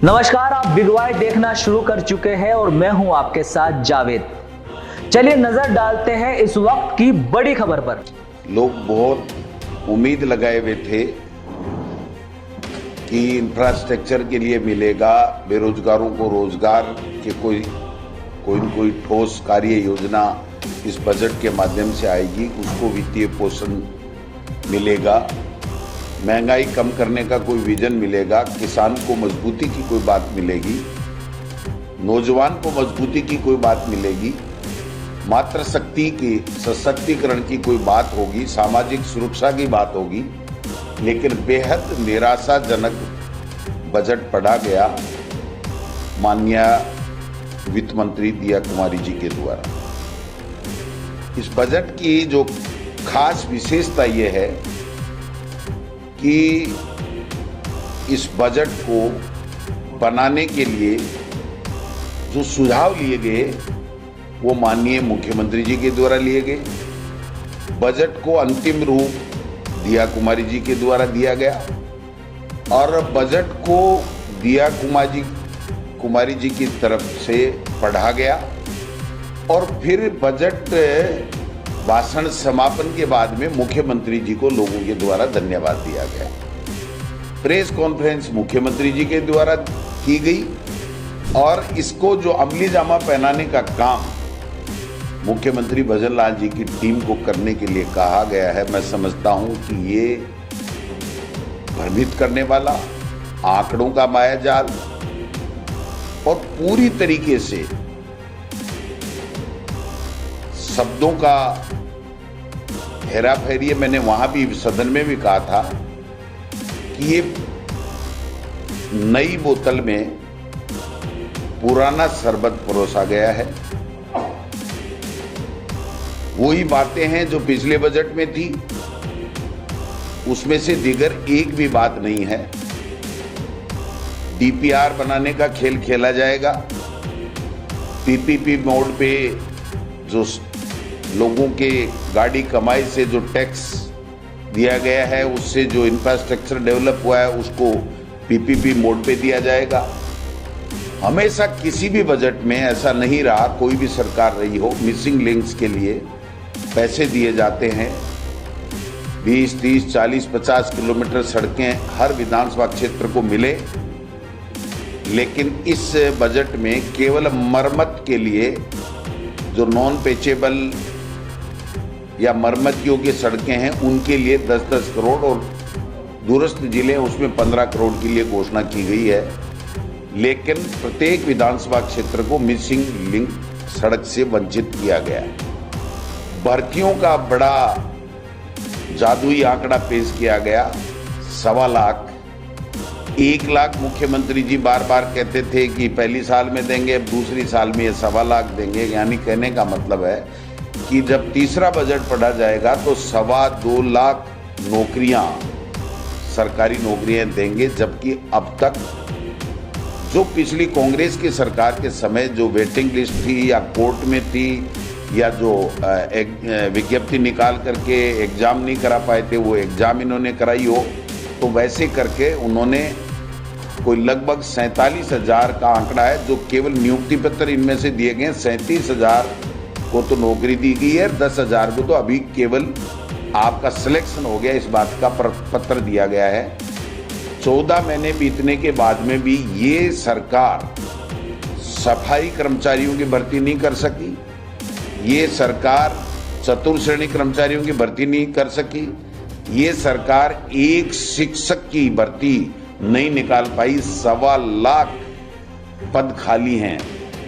नमस्कार, आप big Y देखना शुरू कर चुके हैं और मैं हूं आपके साथ जावेद। चलिए नजर डालते हैं इस वक्त की बड़ी खबर पर। लोग बहुत उम्मीद लगाए हुए थे कि इंफ्रास्ट्रक्चर के लिए मिलेगा, बेरोजगारों को रोजगार के कोई ठोस कार्य योजना इस बजट के माध्यम से आएगी, उसको वित्तीय पोषण मिलेगा, महंगाई कम करने का कोई विजन मिलेगा, किसान को मजबूती की कोई बात मिलेगी, नौजवान को मजबूती की कोई बात मिलेगी, मातृ शक्ति की सशक्तिकरण की कोई बात होगी, सामाजिक सुरक्षा की बात होगी। लेकिन बेहद निराशाजनक बजट पढ़ा गया माननीय वित्त मंत्री दिया कुमारी जी के द्वारा। इस बजट की जो खास विशेषता ये है कि इस बजट को बनाने के लिए जो सुझाव लिए गए वो माननीय मुख्यमंत्री जी के द्वारा लिए गए। बजट को अंतिम रूप दिया कुमारी जी के द्वारा दिया गया और बजट को दिया कुमारी जी की तरफ से पढ़ा गया और फिर बजट भाषण समापन के बाद में मुख्यमंत्री जी को लोगों के द्वारा धन्यवाद दिया गया। प्रेस कॉन्फ्रेंस मुख्यमंत्री जी के द्वारा की गई और इसको जो अमली जामा पहनाने का काम मुख्यमंत्री भजन लाल जी की टीम को करने के लिए कहा गया है, मैं समझता हूं कि ये भ्रमित करने वाला, आंकड़ों का मायाजाल और पूरी तरीके से शब्दों का हेराफेरी। मैंने वहां भी सदन में भी कहा था कि ये नई बोतल में पुराना शरबत परोसा गया है। वही बातें हैं जो पिछले बजट में थी, उसमें से दीगर एक भी बात नहीं है। डीपीआर बनाने का खेल खेला जाएगा। पीपीपी मोड पे जो लोगों के गाड़ी कमाई से जो टैक्स दिया गया है, उससे जो इंफ्रास्ट्रक्चर डेवलप हुआ है उसको पीपीपी मोड पे दिया जाएगा। हमेशा किसी भी बजट में ऐसा नहीं रहा, कोई भी सरकार रही हो, मिसिंग लिंक्स के लिए पैसे दिए जाते हैं। 20, 30, 40, 50 किलोमीटर सड़कें हर विधानसभा क्षेत्र को मिले, लेकिन इस बजट में केवल मरम्मत के लिए जो नॉन पेचेबल या मरम्मत योग्य सड़कें हैं उनके लिए 10-10 करोड़ और दूरस्थ जिले उसमें 15 करोड़ के लिए घोषणा की गई है। लेकिन प्रत्येक विधानसभा क्षेत्र को मिसिंग लिंक सड़क से वंचित किया गया है। भर्तियों का बड़ा जादुई आंकड़ा पेश किया गया, 1.25 लाख। 1 लाख मुख्यमंत्री जी बार बार कहते थे कि पहली साल में देंगे, अब दूसरी साल में ये 1.25 लाख देंगे। यानी कहने का मतलब है कि जब तीसरा बजट पढ़ा जाएगा तो 2.25 लाख नौकरियां, सरकारी नौकरियां देंगे। जबकि अब तक जो पिछली कांग्रेस की सरकार के समय जो वेटिंग लिस्ट थी या कोर्ट में थी या जो विज्ञप्ति निकाल करके एग्जाम नहीं करा पाए थे, वो एग्जाम इन्होंने कराई हो, तो वैसे करके उन्होंने कोई लगभग 47,000 का आंकड़ा है जो केवल नियुक्ति पत्र इनमें से दिए गए। 37,000 को तो नौकरी दी गई है, 10,000 को तो अभी केवल आपका सिलेक्शन हो गया, इस बात का पत्र दिया गया है। 14 महीने बीतने के बाद में भी ये सरकार सफाई कर्मचारियों की भर्ती नहीं कर सकी, ये सरकार चतुर्थ श्रेणी कर्मचारियों की भर्ती नहीं कर सकी, ये सरकार एक शिक्षक की भर्ती नहीं निकाल पाई। 1.25 लाख पद खाली हैं,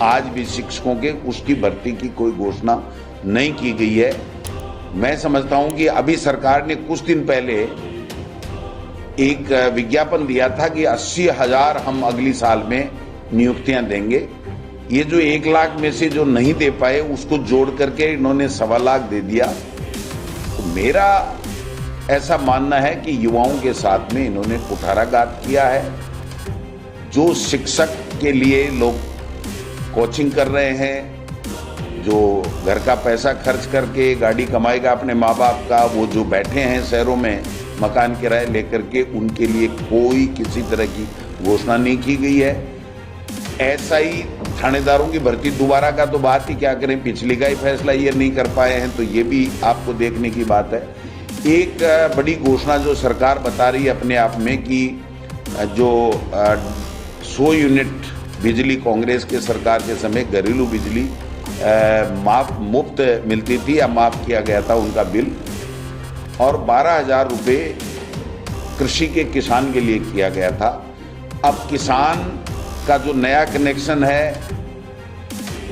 आज भी शिक्षकों के उसकी भर्ती की कोई घोषणा नहीं की गई है। मैं समझता हूं कि अभी सरकार ने कुछ दिन पहले एक विज्ञापन दिया था कि 80,000 हम अगली साल में नियुक्तियां देंगे। ये जो 1 लाख में से जो नहीं दे पाए उसको जोड़ करके इन्होंने 1.25 लाख दे दिया। तो मेरा ऐसा मानना है कि युवाओं के साथ में इन्होंने कुठाराघात किया है। जो शिक्षक के लिए लोग कोचिंग कर रहे हैं, जो घर का पैसा खर्च करके गाड़ी कमाएगा अपने माँ बाप का, वो जो बैठे हैं शहरों में मकान किराए लेकर के उनके लिए कोई किसी तरह की घोषणा नहीं की गई है। ऐसा ही थानेदारों की भर्ती दोबारा का तो बात ही क्या करें, पिछली का ही फैसला ये नहीं कर पाए हैं, तो ये भी आपको देखने की बात है। एक बड़ी घोषणा जो सरकार बता रही है अपने आप में कि जो 100 यूनिट बिजली कांग्रेस के सरकार के समय घरेलू बिजली मुफ्त मिलती थी या माफ़ किया गया था उनका बिल, और 12,000 रुपये कृषि के किसान के लिए किया गया था। अब किसान का जो नया कनेक्शन है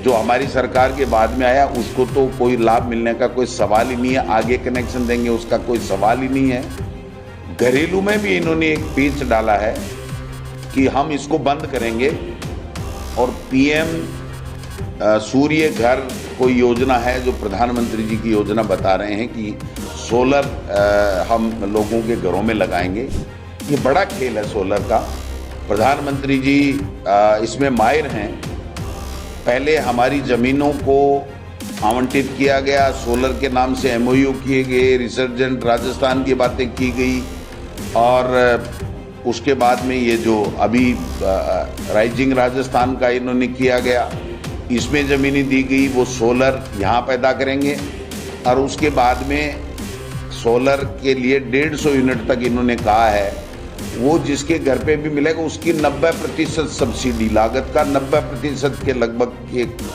जो हमारी सरकार के बाद में आया, उसको तो कोई लाभ मिलने का कोई सवाल ही नहीं है, आगे कनेक्शन देंगे उसका कोई सवाल ही नहीं है। घरेलू में भी इन्होंने एक पेच डाला है कि हम इसको बंद करेंगे, और पीएम सूर्य घर कोई योजना है जो प्रधानमंत्री जी की योजना बता रहे हैं कि सोलर हम लोगों के घरों में लगाएंगे। ये बड़ा खेल है सोलर का, प्रधानमंत्री जी इसमें माहिर हैं। पहले हमारी ज़मीनों को आवंटित किया गया, सोलर के नाम से एमओयू किए गए, रिसर्जेंट राजस्थान की बातें की गई, और उसके बाद में ये जो अभी राइजिंग राजस्थान का इन्होंने किया गया, इसमें ज़मीनें दी गई, वो सोलर यहाँ पैदा करेंगे, और उसके बाद में सोलर के लिए 150 यूनिट तक इन्होंने कहा है। वो जिसके घर पे भी मिलेगा उसकी 90% सब्सिडी, लागत का 90% के लगभग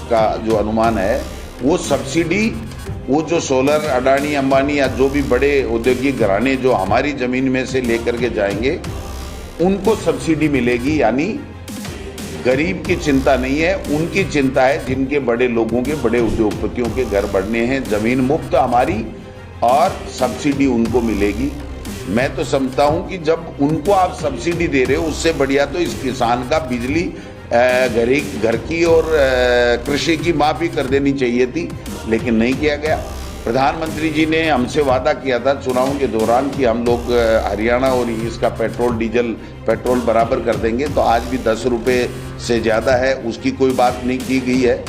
का जो अनुमान है वो सब्सिडी, वो जो सोलर अडानी अंबानी या जो भी बड़े औद्योगिक घराने जो हमारी ज़मीन में से लेकर के जाएंगे उनको सब्सिडी मिलेगी। यानी गरीब की चिंता नहीं है, उनकी चिंता है जिनके बड़े लोगों के, बड़े उद्योगपतियों के घर बढ़ने हैं। ज़मीन मुफ्त हमारी और सब्सिडी उनको मिलेगी। मैं तो समझता हूं कि जब उनको आप सब्सिडी दे रहे हो, उससे बढ़िया तो इस किसान का बिजली घर की और कृषि की माफ़ी कर देनी चाहिए थी, लेकिन नहीं किया गया। प्रधानमंत्री जी ने हमसे वादा किया था चुनाव के दौरान कि हम लोग हरियाणा और इसका पेट्रोल बराबर कर देंगे, तो आज भी 10 रुपये से ज़्यादा है, उसकी कोई बात नहीं की गई है।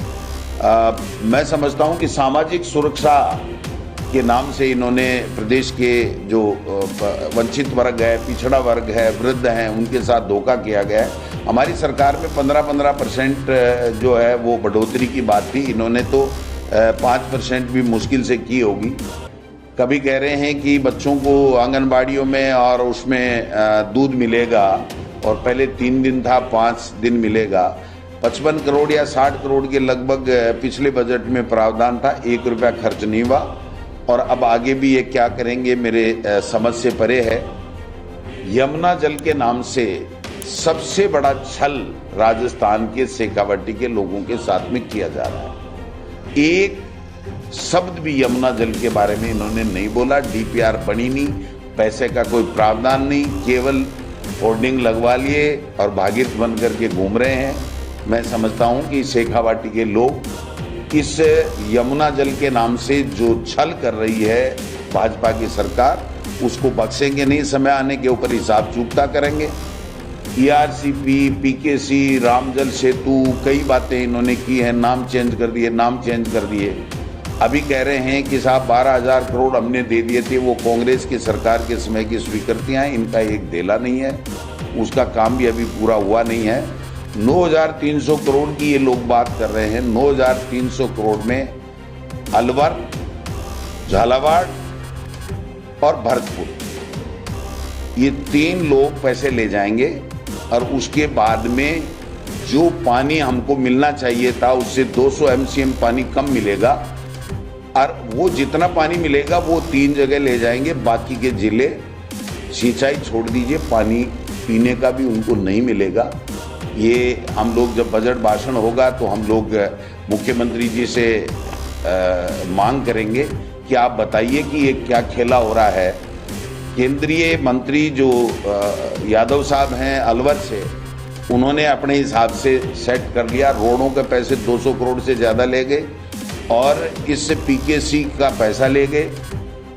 मैं समझता हूं कि सामाजिक सुरक्षा के नाम से इन्होंने प्रदेश के जो वंचित वर्ग है, पिछड़ा वर्ग है, वृद्ध हैं, उनके साथ धोखा किया गया है। हमारी सरकार में 15% जो है वो बढ़ोतरी की बात थी, इन्होंने तो 5% भी मुश्किल से की होगी। कभी कह रहे हैं कि बच्चों को आंगनबाड़ियों में और उसमें दूध मिलेगा, और पहले 3 दिन था 5 दिन मिलेगा। 55 करोड़ या 60 करोड़ के लगभग पिछले बजट में प्रावधान था, 1 रुपया खर्च नहीं हुआ, और अब आगे भी ये क्या करेंगे मेरे समझ से परे है। यमुना जल के नाम से सबसे बड़ा छल राजस्थान के शेखावाटी के लोगों के साथ में किया जा रहा है। एक शब्द भी यमुना जल के बारे में इन्होंने नहीं बोला, डीपीआर बनी नहीं, पैसे का कोई प्रावधान नहीं, केवल होर्डिंग लगवा लिए और भागीरथ बन करके घूम रहे हैं। मैं समझता हूं कि शेखावाटी के लोग इस यमुना जल के नाम से जो छल कर रही है भाजपा की सरकार, उसको बख्शेंगे नहीं। समय आने के ऊपर हिसाब चुकता करेंगे। ERCP, PKC, रामजल सेतु, कई बातें इन्होंने की हैं, नाम चेंज कर दिए। अभी कह रहे हैं कि साहब 12,000 करोड़ हमने दे दिए थे, वो कांग्रेस की सरकार के समय की स्वीकृतियाँ हैं, इनका एक देला नहीं है, उसका काम भी अभी पूरा हुआ नहीं है। 9,300 करोड़ की ये लोग बात कर रहे हैं। 9,300 करोड़ में अलवर, झालावाड़ और भरतपुर, ये 3 लोग पैसे ले जाएंगे, और उसके बाद में जो पानी हमको मिलना चाहिए था उससे 200 MCM पानी कम मिलेगा, और वो जितना पानी मिलेगा वो 3 जगह ले जाएंगे। बाकी के जिले सिंचाई छोड़ दीजिए, पानी पीने का भी उनको नहीं मिलेगा। ये हम लोग जब बजट भाषण होगा तो हम लोग मुख्यमंत्री जी से मांग करेंगे कि आप बताइए कि ये क्या खेला हो रहा है। केंद्रीय मंत्री जो यादव साहब हैं अलवर से, उन्होंने अपने हिसाब से सेट कर लिया, रोडों के पैसे 200 करोड़ से ज़्यादा ले गए, और इससे PKC का पैसा ले गए।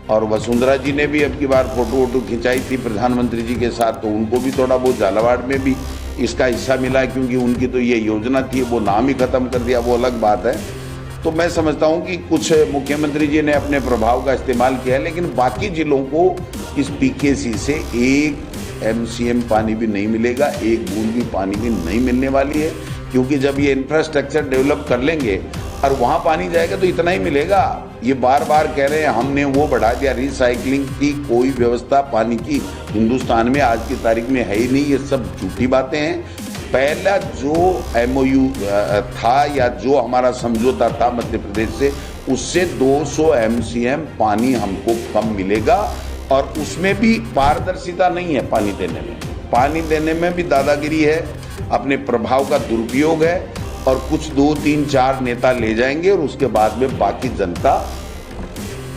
और वसुंधरा जी ने भी अब की बार फोटो खिंचाई थी प्रधानमंत्री जी के साथ, तो उनको भी थोड़ा बहुत झालावाड़ में भी इसका हिस्सा मिला, क्योंकि उनकी तो ये योजना थी, वो नाम ही खत्म कर दिया, वो अलग बात है। तो मैं समझता हूँ कि कुछ मुख्यमंत्री जी ने अपने प्रभाव का इस्तेमाल किया है, लेकिन बाकी जिलों को इस पीकेसी से 1 MCM पानी भी नहीं मिलेगा, 1 बूंद भी पानी की नहीं मिलने वाली है, क्योंकि जब ये इंफ्रास्ट्रक्चर डेवलप कर लेंगे और वहाँ पानी जाएगा तो इतना ही मिलेगा। ये बार बार कह रहे हैं हमने वो बढ़ा दिया, रिसाइकलिंग की कोई व्यवस्था पानी की हिंदुस्तान में आज की तारीख में है ही नहीं। ये सब झूठी बातें हैं। पहला जो MOU था या जो हमारा समझौता था मध्य प्रदेश से, उससे 200 MCM पानी हमको कम मिलेगा, और उसमें भी पारदर्शिता नहीं है। पानी देने में भी दादागिरी है, अपने प्रभाव का दुरुपयोग है, और कुछ 2, 3, 4 नेता ले जाएंगे और उसके बाद में बाकी जनता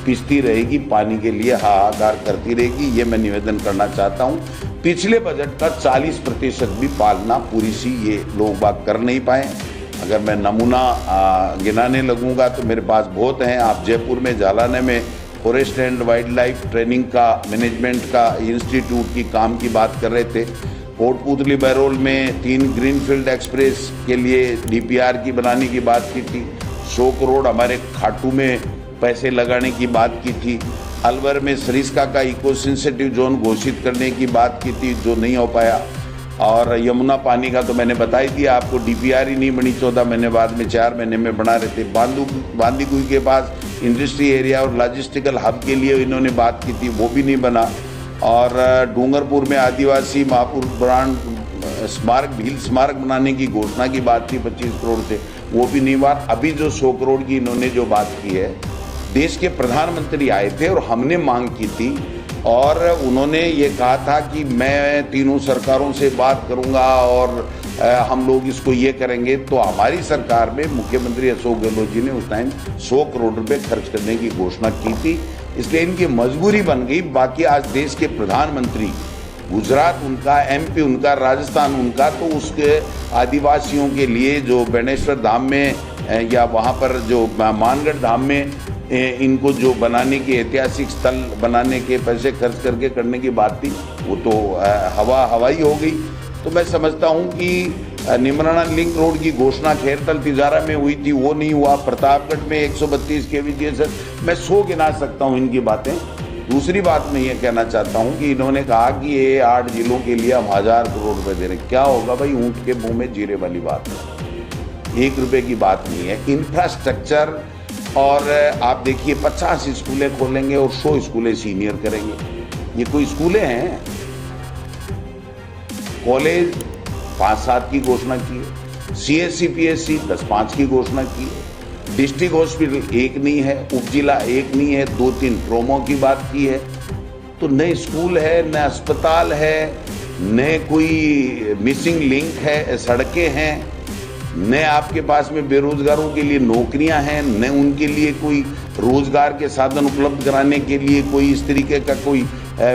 पिसती रहेगी, पानी के लिए हाहाकार करती रहेगी। ये मैं निवेदन करना चाहता हूँ। पिछले बजट का 40% भी पालना पूरी सी ये लोग बात कर नहीं पाए। अगर मैं नमूना गिनाने लगूंगा तो मेरे पास बहुत हैं। आप जयपुर में जालाने में forest and wild life training का मैनेजमेंट का इंस्टीट्यूट की काम की बात कर रहे थे। कोटपुतली बहरोल में 3 ग्रीनफील्ड एक्सप्रेस के लिए DPR की बनाने की बात की थी। 100 करोड़ हमारे खाटू में पैसे लगाने की बात की थी। अलवर में सरिस्का का इको सेंसिटिव जोन घोषित करने की बात की थी, जो नहीं हो पाया। और यमुना पानी का तो मैंने बता ही दिया आपको, DPR ही नहीं बनी 14 महीने बाद में, 4 महीने में बना रहे थे। बांदीकुई के पास इंडस्ट्री एरिया और लॉजिस्टिकल हब के लिए इन्होंने बात की थी, वो भी नहीं बना। और डूंगरपुर में आदिवासी महापुरुष स्मारक, भील स्मारक बनाने की घोषणा की बात थी 25 करोड़ से, वो भी नहीं हुआ। अभी जो 100 करोड़ की इन्होंने जो बात की है, देश के प्रधानमंत्री आए थे और हमने मांग की थी, और उन्होंने ये कहा था कि मैं तीनों सरकारों से बात करूंगा और हम लोग इसको ये करेंगे। तो हमारी सरकार में मुख्यमंत्री अशोक गहलोत जी ने उस टाइम 100 करोड़ रुपए खर्च करने की घोषणा की थी, इसलिए इनकी मजबूरी बन गई। बाकी आज देश के प्रधानमंत्री, गुजरात उनका, MP उनका, राजस्थान उनका, तो उसके आदिवासियों के लिए जो बेणेश्वर धाम में या वहाँ पर जो मानगढ़ धाम में इनको जो बनाने की ऐतिहासिक स्थल बनाने के पैसे खर्च करके करने की बात थी, वो तो हवाई हो गई। तो मैं समझता हूँ कि निमराना लिंक रोड की घोषणा खैरतल तिजारा में हुई थी, वो नहीं हुआ। प्रतापगढ़ में 132 kV, मैं 100 गिना सकता हूँ इनकी बातें। दूसरी बात मैं ये कहना चाहता हूँ कि इन्होंने कहा कि ये 8 जिलों के लिए हम 1000 करोड़ रुपए दे रहे। क्या होगा भाई, ऊँट के मुंह में जीरे वाली बात है, 1 रुपए की बात नहीं है। इंफ्रास्ट्रक्चर, और आप देखिए 50 स्कूलें खोलेंगे और 100 स्कूलें सीनियर करेंगे। ये कोई स्कूलें हैं? कॉलेज 5-7 की घोषणा की है, CSC PSC 10-5 की घोषणा की है, डिस्ट्रिक्ट हॉस्पिटल 1 नहीं है, उपजिला 1 नहीं है, 2-3 ट्रोमो की बात की है। तो नए स्कूल है, न अस्पताल है, न कोई मिसिंग लिंक है, सड़कें हैं, न आपके पास में बेरोजगारों के लिए नौकरियां हैं, न उनके लिए कोई रोजगार के साधन उपलब्ध कराने के लिए कोई इस तरीके का कोई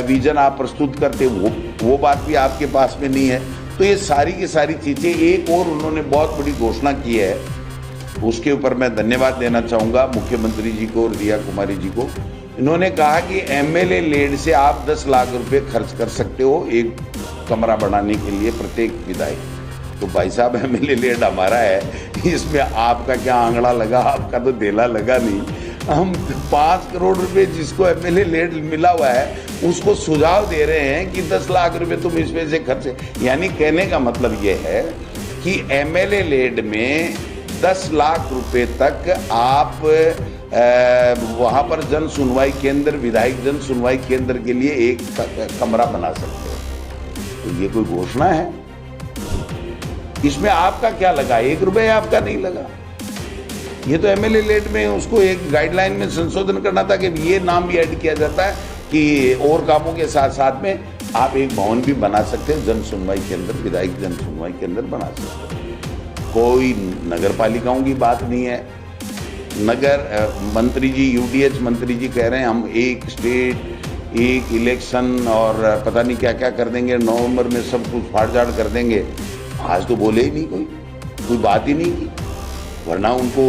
विजन आप प्रस्तुत करते, वो बात भी आपके पास में नहीं है। तो ये सारी की सारी चीजें, एक और उन्होंने बहुत बड़ी घोषणा की है, उसके ऊपर मैं धन्यवाद देना चाहूँगा मुख्यमंत्री जी को और रिया कुमारी जी को। इन्होंने कहा कि MLA लेड से आप 10 लाख रुपए खर्च कर सकते हो एक कमरा बनाने के लिए प्रत्येक विधायक। तो भाई साहब, MLA लेड हमारा है, इसमें आपका क्या आंकड़ा लगा? आपका तो देला लगा नहीं। हम 5 करोड़ रुपए जिसको MLA लेड मिला हुआ है उसको सुझाव दे रहे हैं कि 10 लाख रुपए तुम इसमें से खर्च। यानी कहने का मतलब ये है कि MLA लेड में 10 लाख रुपए तक आप वहाँ पर जन सुनवाई केंद्र, विधायक जन सुनवाई केंद्र के लिए एक कमरा बना सकते हो। तो ये कोई घोषणा है? इसमें आपका क्या लगा? 1 रुपये आपका नहीं लगा। ये तो MLA लेड में उसको एक गाइडलाइन में संशोधन करना था कि ये नाम भी ऐड किया जाता है कि और कामों के साथ साथ में आप एक भवन भी बना सकते हैं, जन सुनवाई केंद्र, विधायक जन सुनवाई केंद्र बना सकते हैं। कोई नगर पालिकाओं की बात नहीं है। नगर मंत्री जी, UDH मंत्री जी कह रहे हैं हम एक स्टेट, एक इलेक्शन और पता नहीं क्या क्या कर देंगे, नवंबर में सब कुछ फाड़-झाड़ कर देंगे। आज तो बोले ही नहीं, कोई बात ही नहीं की, वरना उनको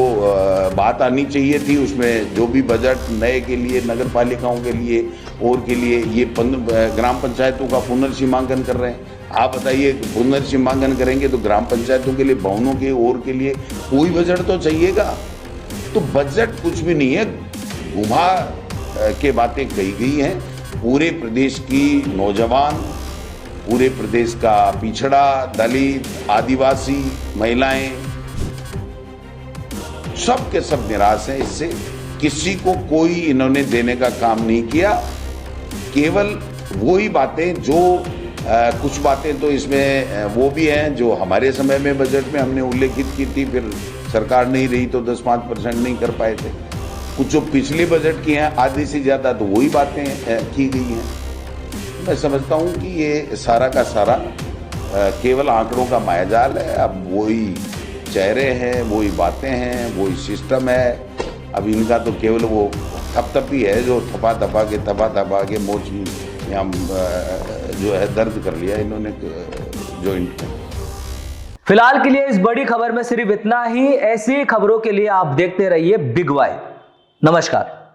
बात आनी चाहिए थी। उसमें जो भी बजट नए के लिए, नगर पालिकाओं के लिए और के लिए, ये ग्राम पंचायतों का पुनर्सीमांकन कर रहे हैं। आप बताइए, पुनर्सीमांकन करेंगे तो ग्राम पंचायतों के लिए, भवनों के और के लिए कोई बजट तो चाहिएगा। तो बजट कुछ भी नहीं है, घुमा के बातें कही गई हैं। पूरे प्रदेश की नौजवान, पूरे प्रदेश का पिछड़ा, दलित, आदिवासी, महिलाएं सब के सब निराश हैं इससे। किसी को कोई इन्होंने देने का काम नहीं किया। केवल वही बातें जो कुछ बातें तो इसमें वो भी हैं जो हमारे समय में बजट में हमने उल्लेखित की थी, फिर सरकार नहीं रही तो 10-5% नहीं कर पाए थे। कुछ जो पिछले बजट की हैं आधे से ज़्यादा तो वही बातें की गई हैं। मैं समझता हूँ कि ये सारा का सारा केवल आंकड़ों का मायाजाल है। अब वही चेहरे हैं, वही बातें हैं, वही सिस्टम है। अब इनका तो केवल वो थपथपी है जो थपा के मोच यहाँ जो है दर्द कर लिया इन्होंने जॉइंट में। फिलहाल के लिए इस बड़ी खबर में सिर्फ इतना ही। ऐसी खबरों के लिए आप देखते रहिए बिग वाई। नमस्कार।